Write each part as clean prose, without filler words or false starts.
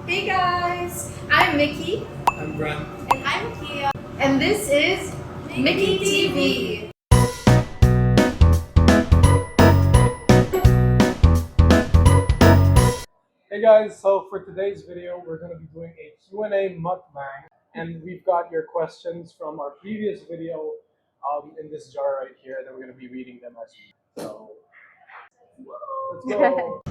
Hey guys, I'm Mickey. I'm Brent. And I'm Kiya. And this is MickeyTV. Hey guys, so for today's video, we're going to be doing a Q&A mukbang. And we've got your questions from our previous video in this jar right here, and then we're going to be reading them as well. So, let's go.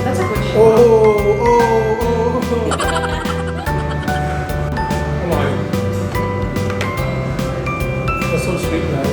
That's a good show. Oh. Come on. That's so sweet, man.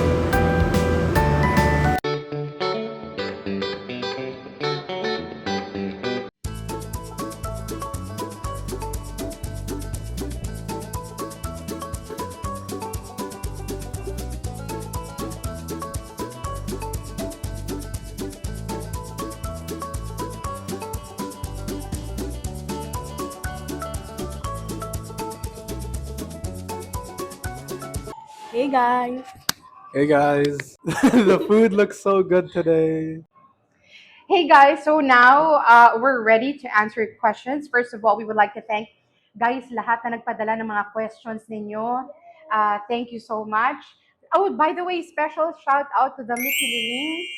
Hey guys. Hey guys, the food looks so good today. Hey guys, so now we're ready to answer your questions. First of all, we would like to thank guys lahat na nagpadala ng mga questions ninyo. Thank you so much. Oh, by the way, special shout out to the Mickey Lilings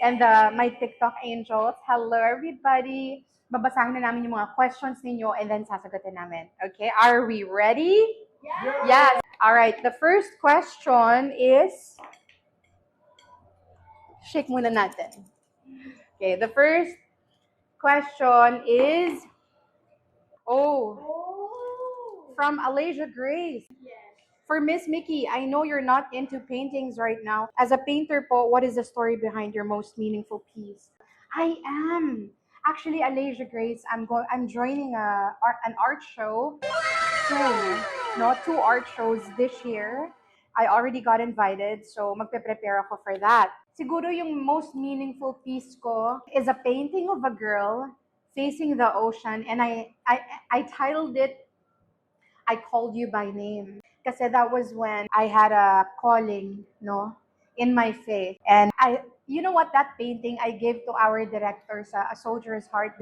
and my TikTok angels. Hello everybody. Babasahin na namin yung mga questions ninyo and then sasagutin namin. Okay, are we ready? Yes. All right, the first question is shake muna natin. Okay, the first question is from Alasia Grace. For Miss Mickey, I know you're not into paintings right now. As a painter po, what is the story behind your most meaningful piece? I am. Actually, Alasia Grace, I'm joining an art show soon. No, 2 art shows this year. I already got invited, so magpe-prepare ako for that. Siguro yung most meaningful piece ko is a painting of a girl facing the ocean, and I titled it I Called You by Name. Kasi that was when I had a calling, no, in my faith. And you know what, that painting I gave to our director sa A Soldier's Heart,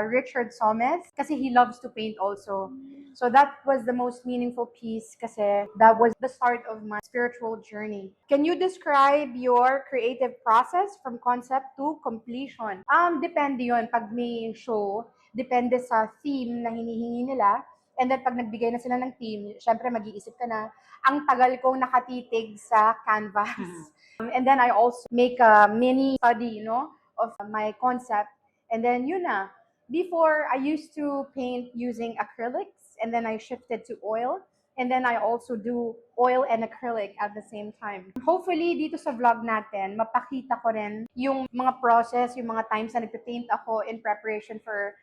Richard Somes, kasi he loves to paint also. So that was the most meaningful piece kasi that was the start of my spiritual journey. Can you describe your creative process from concept to completion? Depende yun. Pag may show, depende sa theme na hinihingi nila. And then pag nagbigay na sila ng theme, syempre mag-iisip ka na, ang tagal kong nakatitig sa canvas. And then I also make a mini study, of my concept. And then yun na. Before, I used to paint using acrylics, and then I shifted to oil. And then I also do oil and acrylic at the same time. Hopefully, dito sa vlog natin, mapakita ko rin yung mga process, yung mga times na nagpe-paint ako in preparation for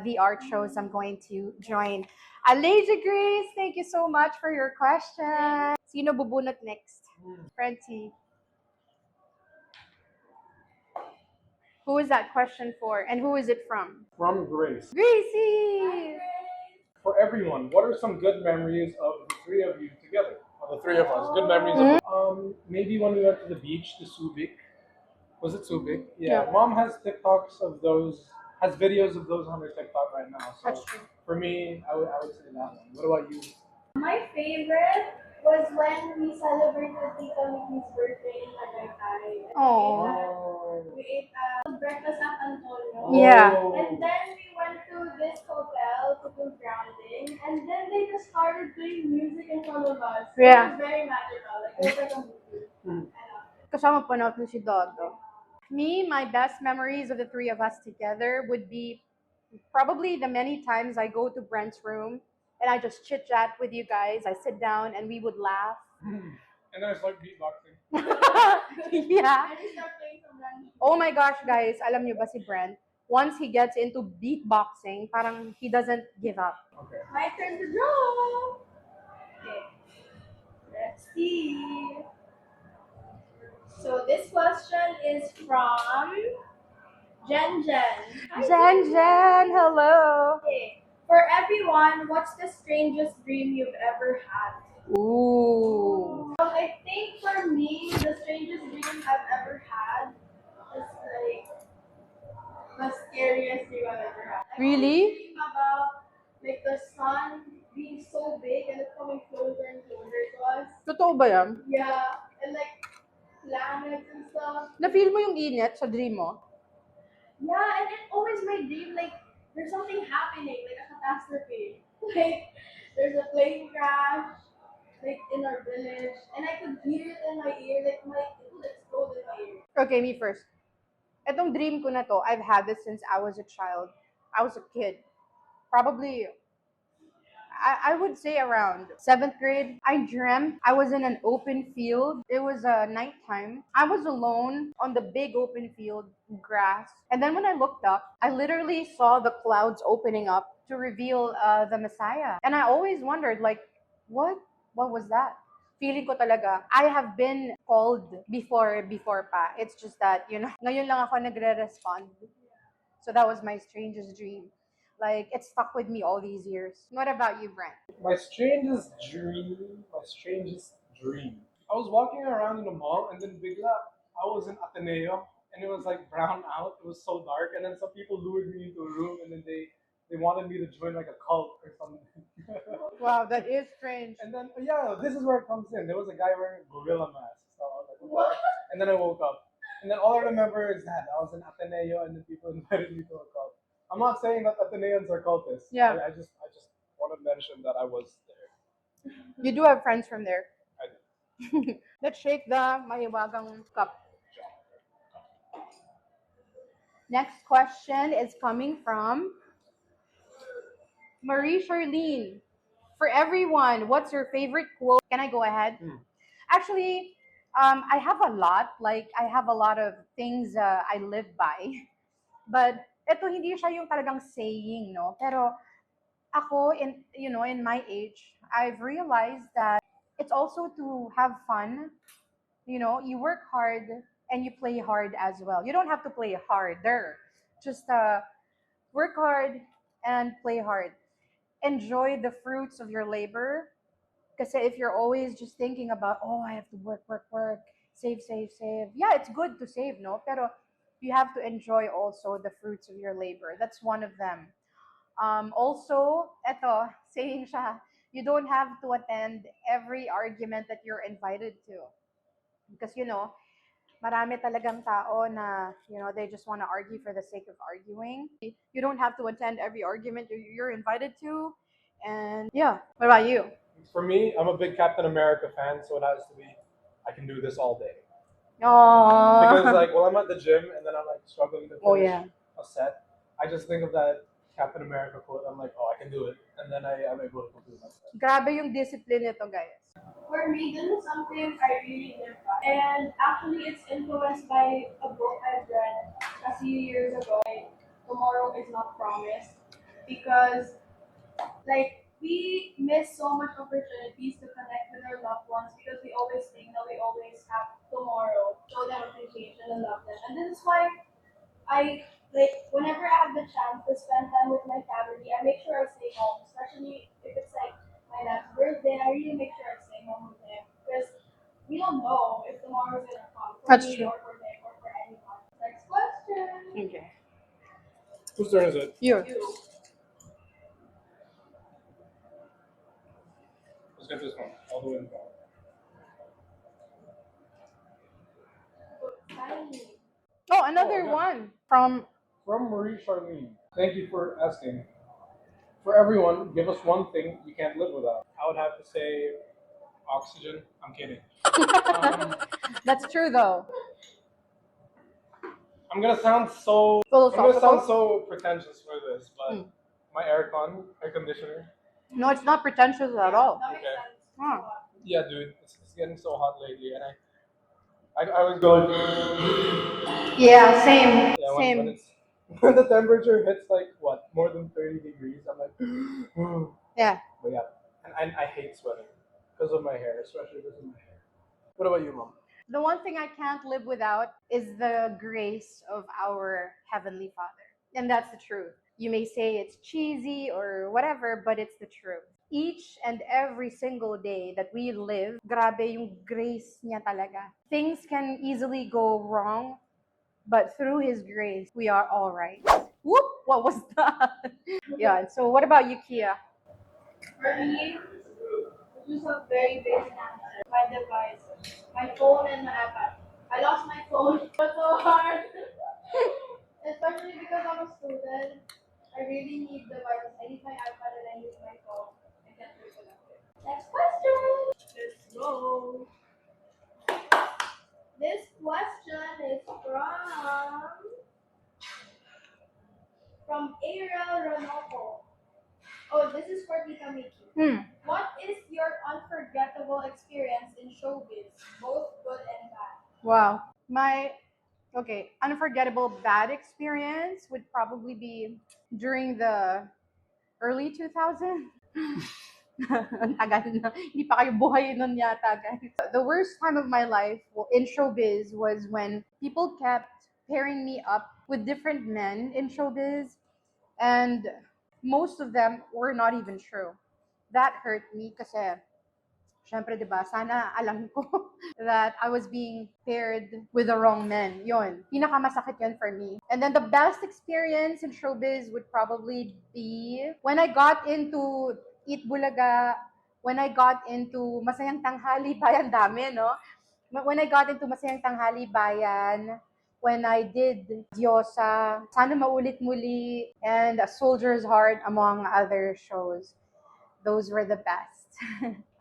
the art shows I'm going to join. Alasia Grace, thank you so much for your question. Sino bubunot next? Frenty. Who is that question for, and who is it from? From Grace. Gracie! For everyone, what are some good memories of the three of you together? Of the three of us. Good memories of maybe when we went to the beach, to Subic. Was it Subic? Yeah. Mom has TikToks of those, has videos of those on her TikTok right now. So That's true. for me, I would say that one. What about you? My favorite was when we celebrated Tita Mickey's birthday in Tagaytay. Oh. We ate breakfast at Antonio. Yeah. And then we went to this hotel to do grounding. And then they just started playing music in front of us. Yeah. It was very magical. Like, it was like a movie. I love it. Kasama po natin si Dodo. Me, my best memories of the three of us together would be probably the many times I go to Brent's room and I just chit chat with you guys. I sit down and we would laugh. And then it's like beatboxing. Yeah. And we start playing some random. Oh my gosh, guys, alam niyo ba si Brent? Once he gets into beatboxing, parang he doesn't give up. Okay. My turn to draw. Okay. Let's see. So this question is from Jen. Hi, Jen, hello. Okay. one, what's the strangest dream you've ever had? Ooh. I think for me, the strangest dream I've ever had is like the scariest dream I've ever had. I Really? always dream about like the sun being so big and it's coming closer and closer to us. Totoo ba yan? Yeah, and like planets and stuff. Na-feel mo yung init sa dream mo? Yeah, and it always my dream like there's something happening, like a catastrophe. Like there's a plane crash, like in our village, and I could hear it in my ear, like it would explode in my ear. Okay, me first. Etong dream ko na to, I've had this since I was a child. I was a kid. Probably, I would say around 7th grade. I dreamt I was in an open field. It was nighttime. I was alone on the big open field, grass. And then when I looked up, I literally saw the clouds opening up to reveal the Messiah. And I always wondered, like, what? What was that? Feeling ko talaga, I have been called before pa. It's just that, ngayon lang ako nagre-respond. So that was my strangest dream. Like, it stuck with me all these years. What about you, Brent? My strangest dream. My strangest dream. I was walking around in the mall, and then bigla, I was in Ateneo, and it was like brown out. It was so dark, and then some people lured me into a room, and then they wanted me to join like a cult or something. Wow, that is strange. And then yeah, this is where it comes in. There was a guy wearing a gorilla mask. So I was like, what? And then I woke up. And then all I remember is that I was in Ateneo and then people invited me to a cult. I'm not saying that Ateneans are cultists. Yeah. I just want to mention that I was there. You do have friends from there. I did. Let's shake the mahiwagang cup. Next question is coming from Marie Charlene. For everyone, what's your favorite quote? Can I go ahead? Actually, I have a lot. Like, I have a lot of things I live by. But ito hindi siya yung talagang saying, no? Pero ako, in my age, I've realized that it's also to have fun. You work hard and you play hard as well. You don't have to play harder. Just work hard and play hard. Enjoy the fruits of your labor. Because if you're always just thinking about, oh, I have to work, save, save, save. Yeah, it's good to save, no? Pero you have to enjoy also the fruits of your labor. That's one of them. Also, eto, saying siya, you don't have to attend every argument that you're invited to. Because, marami talagang tao na, they just want to argue for the sake of arguing. You don't have to attend every argument you're invited to. And yeah, what about you? For me, I'm a big Captain America fan, so it has to be. I can do this all day. Oh, Because like, well, I'm at the gym and then I'm like struggling to finish yeah. a set. I just think of that Captain America quote. I'm like, oh, I can do it, and then I'm able to complete my set. Grabe yung discipline nito, guys. For me, this is something I really live by. And actually, it's influenced by a book I've read a few years ago. Tomorrow is not promised. Because, like, we miss so much opportunities to connect with our loved ones because we always think that we always have tomorrow. Show them appreciation and love them. And this is why whenever I have the chance to spend time with my family, I make sure I stay home, especially if it's like my dad's birthday. I really make sure I stay home with him because we don't know if tomorrow's gonna come for That's me true. or for him or for anyone. Next question. Okay. Whose turn is it? You. You. Let's get this one all the way in the bottom. Tiny. Oh, another yeah. one from From Marie Charlene. Thank you for asking. For everyone, give us one thing you can't live without. I would have to say oxygen. I'm kidding. That's true though. I'm gonna sound so Philosophical? pretentious for this, but my air conditioner. No, it's not pretentious at all. That makes Okay. sense. Huh. Yeah, dude, it's getting so hot lately, and I always go like, Yeah, same. yeah, when Same. it's when the temperature hits like what more than 30 degrees, I'm like, Yeah. but yeah, and I hate sweating because of my hair, especially because of my hair. What about you, Mom? The one thing I can't live without is the grace of our Heavenly Father. And that's the truth. You may say it's cheesy or whatever, but it's the truth. Each and every single day that we live, grabe yung grace niya talaga. Things can easily go wrong, but through His grace, we are all right. Whoop! What was that? Yeah. So, what about you, Kiya? For me, just a very basic answer. My device, my phone and my iPad. I lost my phone. It was so hard. Especially because I'm a student. I really need devices. I need my iPad and I need my phone. I can't live without it. Next question. Let's go. This question is from Ariel Ranoco. Oh, this is for Tita Mickey. What is your unforgettable experience in showbiz, both good and bad? Wow. My unforgettable bad experience would probably be during the early 2000s. Ang tagal na. Hindi pa kayo buhay nun yata, guys. The worst time of my life in showbiz was when people kept pairing me up with different men in showbiz, and most of them were not even true. That hurt me kasi syempre, di ba, sana alam ko that I was being paired with the wrong men. Yun, pinakamasakit yun for me. And then the best experience in showbiz would probably be when I got into Eat Bulaga, when I got into Masayang Tanghali Bayan, dami, no? When I got into Masayang Tanghali Bayan, when I did Diyosa, Sana Maulit Muli, and A Soldier's Heart, among other shows. Those were the best.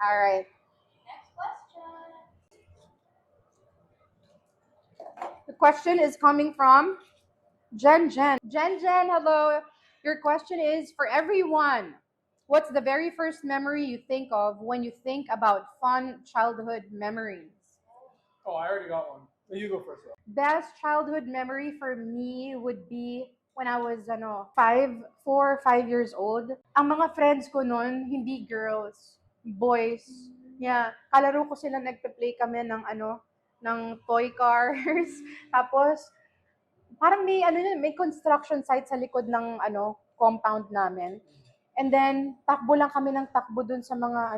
All right. Next question. The question is coming from Jen Jen. Jen Jen, hello. Your question is for everyone. What's the very first memory you think of when you think about fun childhood memories? Oh, I already got one. You go first. Though. Best childhood memory for me would be when I was 4 or 5 years old. Ang mga friends ko noon, hindi girls, boys. Yeah, kalaro ko sila, nagpe-play kami ng toy cars. Tapos parang may construction site sa likod ng compound namin. And then takbo lang kami ng takbo dun sa mga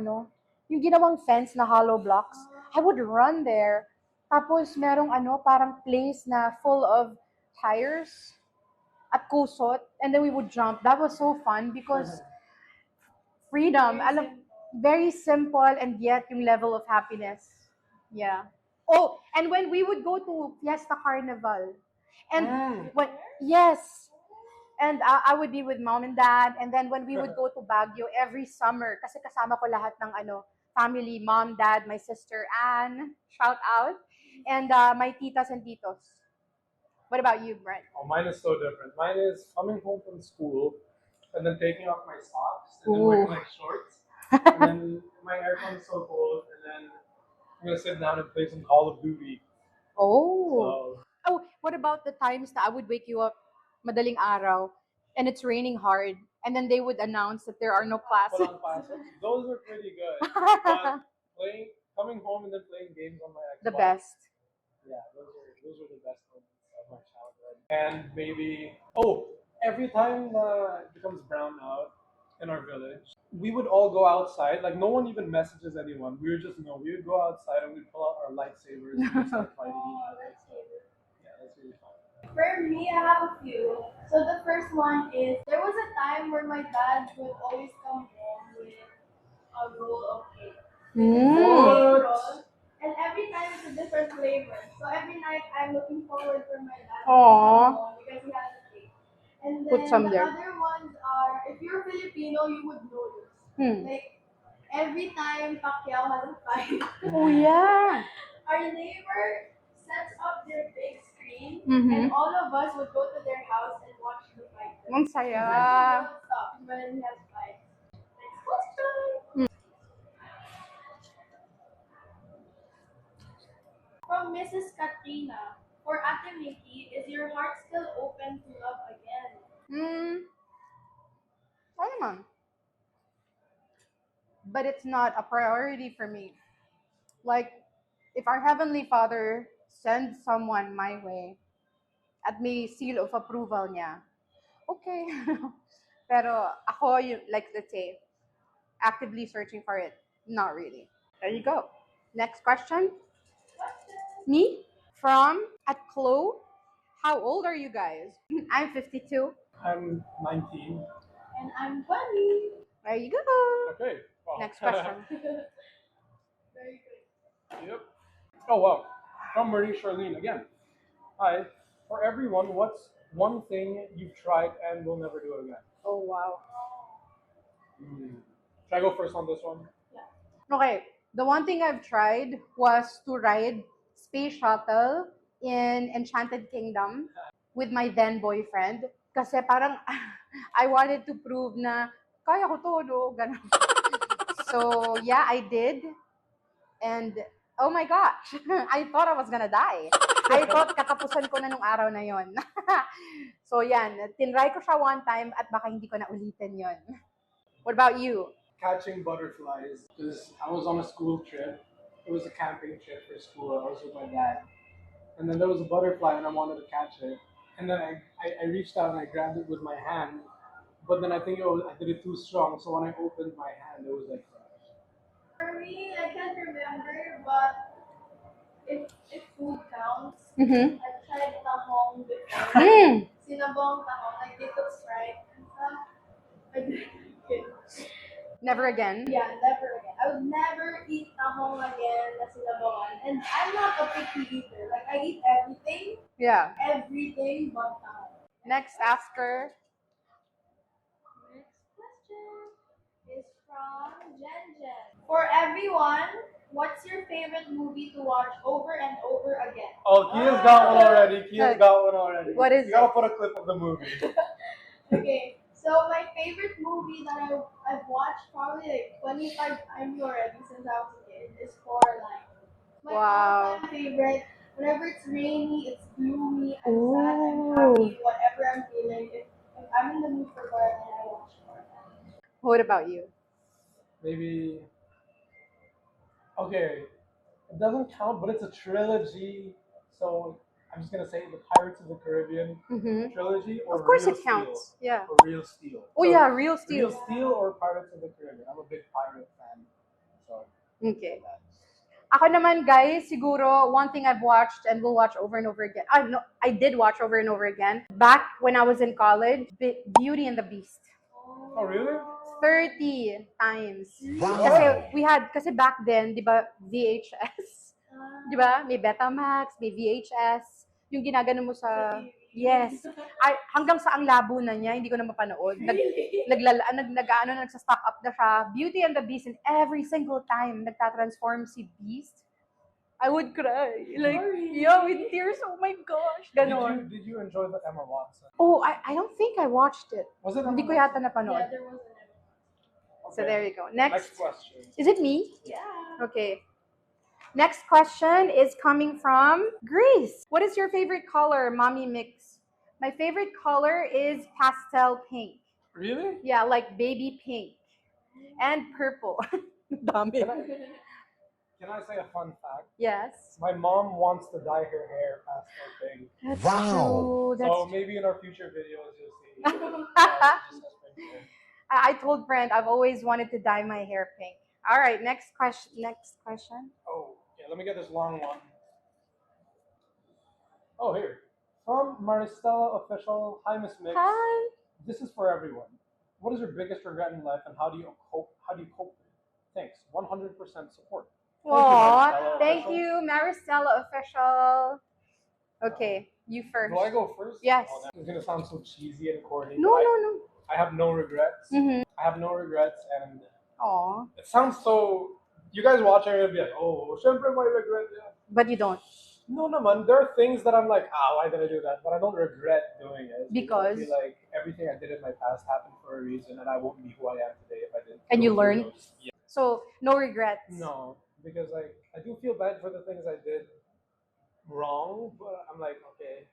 yung ginawang fence na hollow blocks. I would run there. Tapos merong parang place na full of tires at kusot, and then we would jump. That was so fun because freedom. Very simple, and yet yung level of happiness. Yeah. Oh, and when we would go to Fiesta Carnival, and yes, and I would be with mom and dad, and then when we would go to Baguio every summer, kasi kasama ko lahat ng family, mom, dad, my sister Anne, shout out, and my titas and titos. What about you, Brent? Oh, mine is so different. Mine is coming home from school and then taking off my socks and then wearing like shorts. And then my aircon is so cold, and then I'm gonna sit down and play some Call of Duty. Oh. Oh, what about the times that I would wake you up madaling araw and it's raining hard, and then they would announce that there are no classes? Those are pretty good. But coming home and then playing games on my Xbox. The best. Yeah, those are the best moments of my childhood. And maybe every time it becomes brown out in our village, we would all go outside. Like no one even messages anyone. We would we would go outside and we'd pull out our lightsabers and just start fighting each other. So, yeah, that's really fun. For me, I have a few. So the first one is there was a time where my dad would always come home with a roll of cake. What? And every time it's a different flavor. So every night I'm looking forward for my dad to Aww. come home because he has a cake. And then Put some the there. other ones are, if you're Filipino, you would know this. Like every time Pacquiao has a fight. Oh yeah. Our neighbor sets up their big screen, and all of us would go to their house and watch the fight. Ang saya. Stop when he has fights. Next question. From Mrs. Katrina. For Ate Mickey, is your heart still open to love again? Oo naman. But it's not a priority for me. Like, if our Heavenly Father sends someone my way at may seal of approval niya, okay. Pero ako, like, let's say, actively searching for it. Not really. There you go. Next question. Me from at Chloe. How old are you guys? I'm 52. I'm 19. And I'm funny. There you go. Okay. Wow. Next question. Very good. Yep. Oh wow. From Marie Charlene again. Hi. For everyone, what's one thing you've tried and will never do again? Oh wow. Should I go first on this one? Okay. The one thing I've tried was to ride space shuttle in Enchanted Kingdom with my then boyfriend. Kasi parang I wanted to prove na kaya ko to, no? Ganun. So yeah, I did. And oh my gosh, I thought I was gonna die. I thought katapusan ko na nung araw na yon. So yan, tinry ko siya one time at baka hindi ko na ulitin yon. What about you? Catching butterflies. Because I was on a school trip. It was a camping trip for school. I was with my dad. And then there was a butterfly and I wanted to catch it. And then I reached out and I grabbed it with my hand. But then I think I did it too strong. So when I opened my hand, it was like fresh. For me, I can't remember, but if food counts, Mm-hmm. I tried tahong before. Mm. Sinabong tahong, like they cook Sprite and stuff. I didn't like it. Never again. Yeah, never again. I would never eat tahong again na sinabongan. And I'm not a picky eater. Like, I eat Yeah. everything but tahong. Next after. Next question is from Jen Jen. For everyone, what's your favorite movie to watch over and over again? Oh, Kiya's got one already. Kiya's got one already. What is You gotta it? put a clip of the movie. Okay, so my favorite movie that I've watched probably like 25 times already since I was a kid is Coraline. My Wow. all-time favorite. Whenever it's rainy, it's gloomy, I'm sad, I'm Ooh. happy, whatever I'm feeling. If I'm in the mood for Coraline, I watch Coraline. What about you? Maybe. Okay. It doesn't count, but it's a trilogy. So I'm just gonna say the Pirates of the Caribbean Mm-hmm. trilogy or Of course Real it counts. Steel. Yeah. Or Real Steel. Oh So, yeah, Real Real Steel. Steel or Pirates of the Caribbean. I'm a big pirate fan. So Okay. Ako naman, guys, siguro one thing I've watched and will watch over and over again. No, I did watch over and over again. Back when I was in college, Beauty and the Beast. Oh really? 30 times. Wow. Kasi back then, di ba, VHS? Di ba? May Betamax, may VHS. Yung ginagano mo sa... Yes. Ay, hanggang sa ang labo na niya, hindi ko na mapanood. Nagsa-stock up na siya. Beauty and the Beast, and every single time nagtatransform si Beast, I would cry. Like, yeah, with tears. Oh my gosh. Ganon. Did you enjoy the Emma Watson? Oh, I don't think I watched it. Was it Hindi Emma ko yata Yeah, napanood. there was an So Okay. there you go. Next question. Is it me? Yeah. Okay. Next question is coming from Grace. What is your favorite color, Mommy Mix? My favorite color is pastel pink. Really? Yeah, like baby pink. And purple. Dami. Can I say a fun fact? Yes. My mom wants to dye her hair pastel pink. That's Wow. true. That's So maybe in our future videos you'll see. I told Brent I've always wanted to dye my hair pink. All right, next question. Oh, yeah, let me get this long one. Oh, here. From Maristella Official. Hi, Miss Mix. Hi. This is for everyone. What is your biggest regret in life and how do you cope with it? Thanks. 100% support. Aw, Maristella thank Official. you, Maristella Official. Okay, you first. Do I go first? Yes. Oh, it's gonna sound so cheesy and corny. No, but no. I have no regrets. Mm-hmm. I have no regrets, and Aw, it sounds so. You guys watching are gonna be like, oh, syempre my regret. Yeah. but you don't. No, man. There are things that I'm like, why did I do that? But I don't regret doing it. Because? I feel like everything I did in my past happened for a reason, and I won't be who I am today if I didn't. And go you through learn? those. Yeah. So, no regrets. No, because like I do feel bad for the things I did wrong, but I'm like, okay,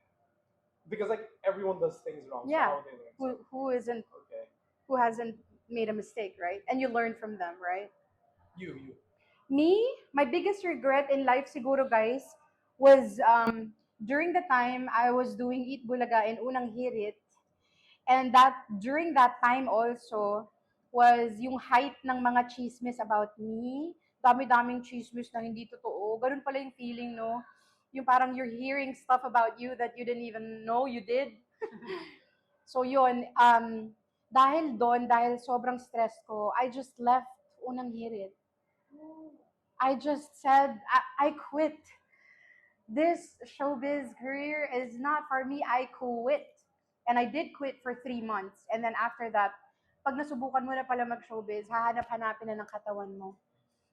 because like everyone does things wrong. Yeah. So how they learn? Who Okay. hasn't made a mistake, right? And you learn from them, right? You. Me, my biggest regret in life siguro, guys, was during the time I was doing Eat Bulaga in Unang Hirit, And that during that time also was yung height ng mga chismis about me. Dami-daming chismis na hindi totoo. Ganun pala yung feeling, no? Yung parang you're hearing stuff about you that you didn't even know you did. So yun, dahil sobrang stress ko, I just left unang hirit. I just said, I quit. This showbiz career is not for me. I quit. And I did quit for 3 months. And then after that, pag nasubukan mo na pala mag-showbiz, hahanap-hanapin na ng katawan mo.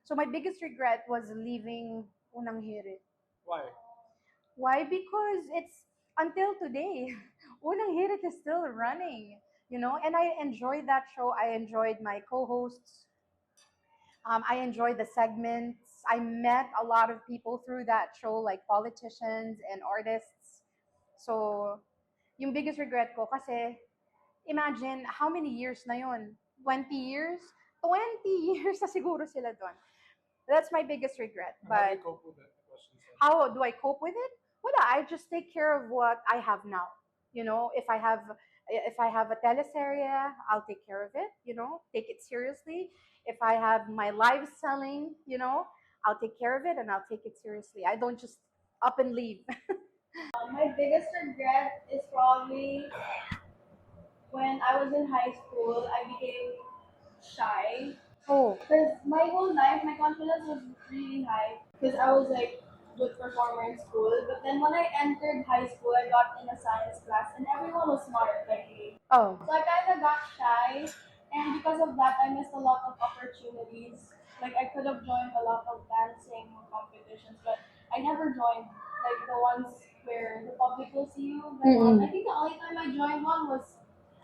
So my biggest regret was leaving unang hirit. Why? Why? Because it's until today, unang hirit is still running. You know, and I enjoyed that show. I enjoyed my co-hosts. I enjoyed the segments. I met a lot of people through that show, like politicians and artists. So, yung biggest regret ko kasi imagine how many years na yun? 20 years? 20 years na siguro sila doon. That's my biggest regret. How do But you cope with it? The question says. how do I cope with it? Wala, I just take care of what I have now. You know, if I have a teleserye, I'll take care of it, you know, take it seriously. If I have my live selling, you know, I'll take care of it and I'll take it seriously. I don't just up and leave. My biggest regret is probably when I was in high school, I became shy. Oh, Because my whole life, my confidence was really high. Because I was like good performer in school. But then when I entered high school, I got in a science class, and everyone was smart like me. oh, So I kind of got shy, and because of that, I missed a lot of opportunities. Like I could have joined a lot of dancing competitions, but I never joined like the ones where the public will see you. I think the only time I joined one was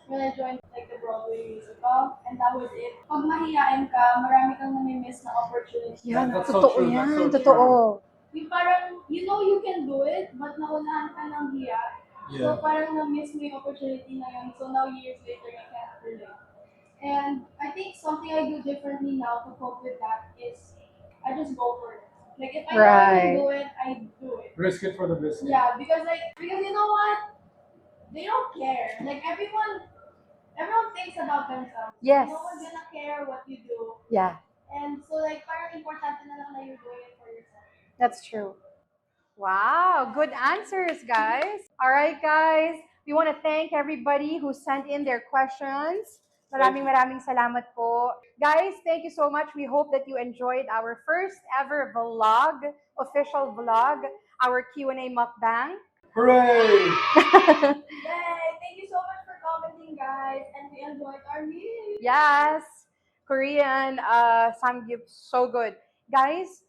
when I joined like the Broadway musical, and that was it. Pag mahiyain ka, marami kang nami-miss na opportunity. yan, That's so totoo true, that's so yan, true. totoo. Yung parang, you know you can do it, but naunahan ka ng hiya. So Yeah. parang na-miss mo yung opportunity na yun. So now years later, you can't relate. And I think something I do differently now to cope with that is I just go for it. Like if I know I can do it, I do it. Risk it for the biscuit. Yeah, because you know what? They don't care. Like everyone thinks about themselves. Yes. No one's gonna care what you do. Yeah, And so like parang importante na lang na you're doing it for yourself. that's true. Wow, good answers, guys. All right, guys. We want to thank everybody who sent in their questions. Maraming salamat po. Guys, thank you so much. We hope that you enjoyed our first ever vlog, official vlog, our Q&A mukbang. Hooray! Yay! Thank you so much for commenting, guys, and we enjoyed our meal. Yes, Korean samgyup, so good. Guys,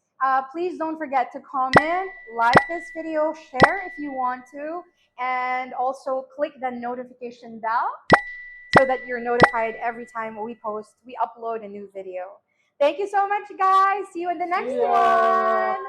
please don't forget to comment, like this video, share if you want to, and also click the notification bell so that you're notified every time we upload a new video. Thank you so much, guys. See you in the next Yeah. one.